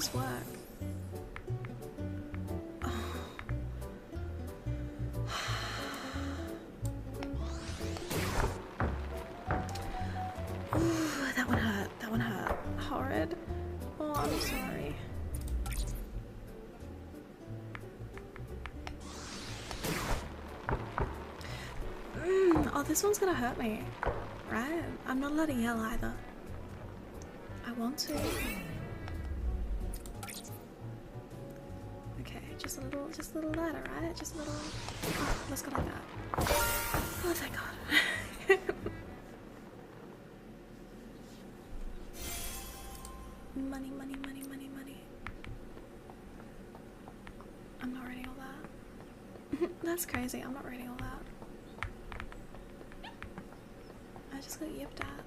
this work? Ooh, that one hurt. That one hurt. Horrid. Oh, I'm sorry. Oh, this one's gonna hurt me. Right? I'm not allowed to yell either. I want to. Okay, just a little louder, right? Just a little. Oh, let's go like that. Oh, thank God. Money, money, money, money, money. I'm not reading all that. That's crazy. I'm not reading all that. I just got yipped at.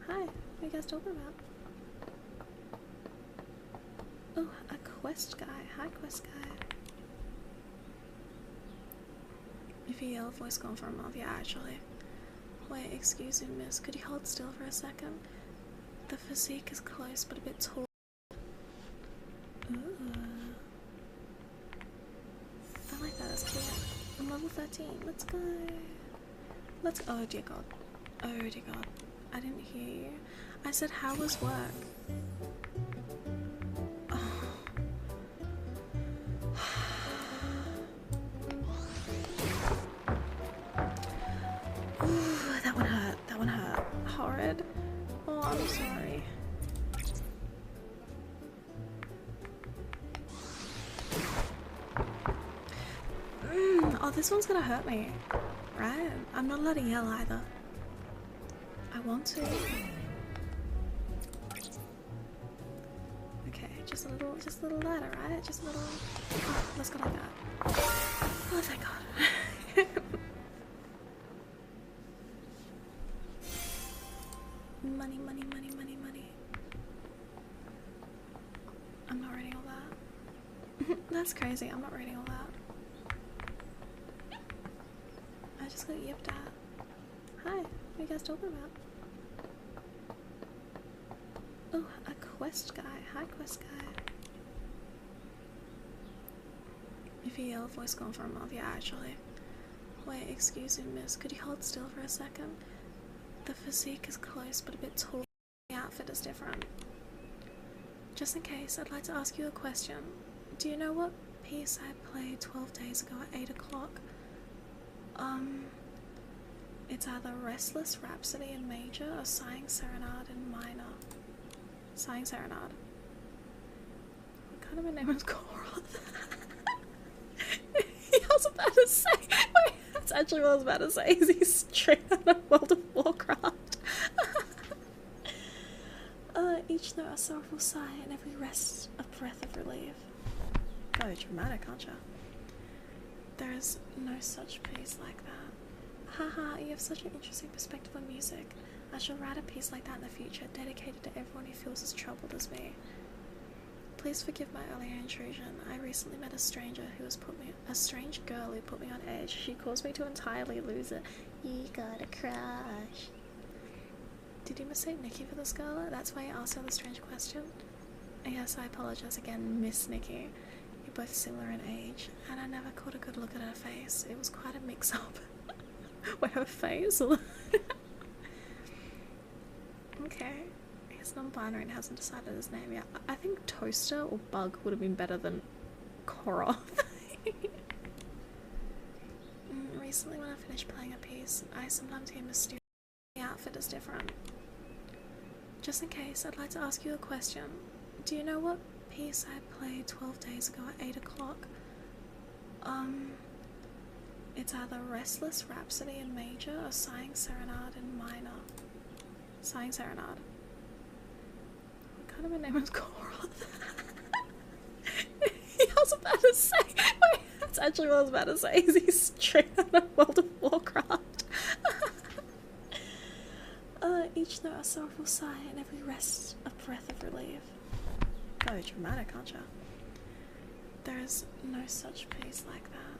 Hi, what are you guys talking about? Oh, a quest guy. Hi, quest guy. If you yell, voice gone for a month. Yeah, actually. Wait, excuse me, miss. Could you hold still for a second? The physique is close, but a bit tall. Ooh. I like that. That's cute. I'm level 13. Let's go. Let's. Oh dear God. Oh dear God. I didn't hear you. I said, how was work? Oh. Ooh, that one hurt. That one hurt. Horrid. Oh, I'm sorry. Oh, this one's gonna hurt me. Right? I'm not allowed to yell either. I want to. Okay, just a little louder, right? Just a little. Oh, let's go like that. Oh, thank God. Money, money, money, money, money. I'm not reading all that. That's crazy. I'm not reading all that. I just got yipped at. Hi, what are you guys talking about? Oh, a quest guy. Hi, quest guy. If you yell, voice gone for a month. Yeah, actually. Wait, excuse me, miss. Could you hold still for a second? The physique is close, but a bit tall. The outfit is different. Just in case, I'd like to ask you a question. Do you know what piece I played 12 days ago at 8 o'clock? It's either Restless Rhapsody in major or Sighing Serenade in minor. Sighing Serenade. What kind of a name is Cora? I was about to say. Wait, that's actually what I was about to say. Is he straight out of World of Warcraft? Each note a sorrowful sigh and every rest a breath of relief. God, you're dramatic, aren't you? There is no such piece like that. Haha, you have such an interesting perspective on music. I shall write a piece like that in the future, dedicated to everyone who feels as troubled as me. Please forgive my earlier intrusion. I recently met a strange girl who put me on edge. She caused me to entirely lose it. You got a crush. Did you mistake Nikki for this girl? That's why you asked her the strange question? Yes, I apologize again, Miss Nikki. You're both similar in age, and I never caught a good look at her face. It was quite a mix-up. Wait, her face? Okay. He's non-binary and hasn't decided his name yet. I think Toaster or Bug would have been better than Korra. Recently when I finished playing a piece, I sometimes hear mysterious. The outfit is different. Just in case, I'd like to ask you a question. Do you know what piece I played 12 days ago at 8 o'clock? It's either Restless Rhapsody in major or Sighing Serenade in minor. Sighing Serenade. What kind of a name is Cora? I was about to say. Wait, that's actually what I was about to say. Is he straight out of World of Warcraft? Each note a sorrowful sigh and every rest a breath of relief. God, you're dramatic, aren't you? There is no such piece like that.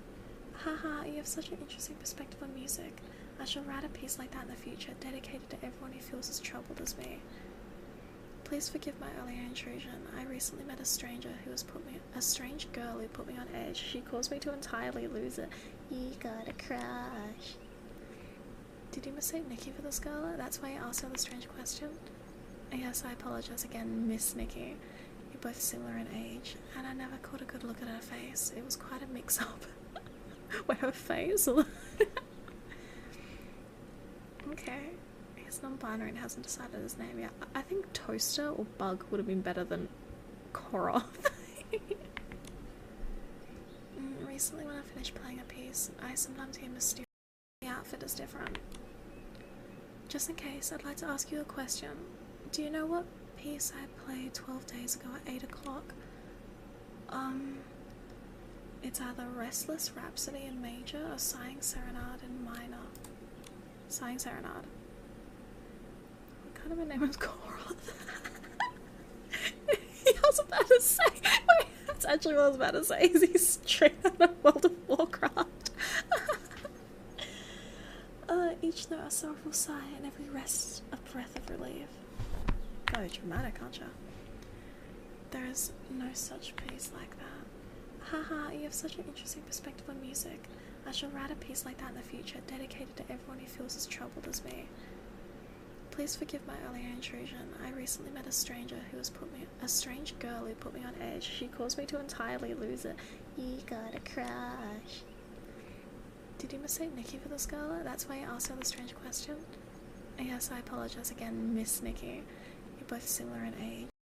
Haha, you have such an interesting perspective on music. I shall write a piece like that in the future, dedicated to everyone who feels as troubled as me. Please forgive my earlier intrusion. I recently met a strange girl who put me on edge. She caused me to entirely lose it. You got a crush. Did you mistake Nikki for this girl? That's why you asked her the strange question? Yes, I apologize again, Miss Nikki. You're both similar in age, and I never caught a good look at her face. It was quite a mix-up. Where her face? Okay. He's non-binary and hasn't decided his name yet. I think Toaster or Bug would have been better than Koroth. Recently when I finish playing a piece, I sometimes hear mysterious. The outfit is different. Just in case, I'd like to ask you a question. Do you know what piece I played 12 days ago at 8 o'clock? It's either Restless Rhapsody in major or Sighing Serenade in minor. Sighing Serenade. What kind of a name is Koroth? I was about to say. Wait, that's actually what I was about to say. Is he straight out of World of Warcraft? Each note a sorrowful sigh, and every rest a breath of relief. Very dramatic, aren't you? There is no such piece like that. Haha, you have such an interesting perspective on music. I shall write a piece like that in the future, dedicated to everyone who feels as troubled as me. Please forgive my earlier intrusion. I recently met a strange girl who put me on edge. She caused me to entirely lose it. You got a crush. Did you mistake Nikki for this girl? That's why you asked her the strange question? Yes, I apologize again, Miss Nikki. You're both similar in age.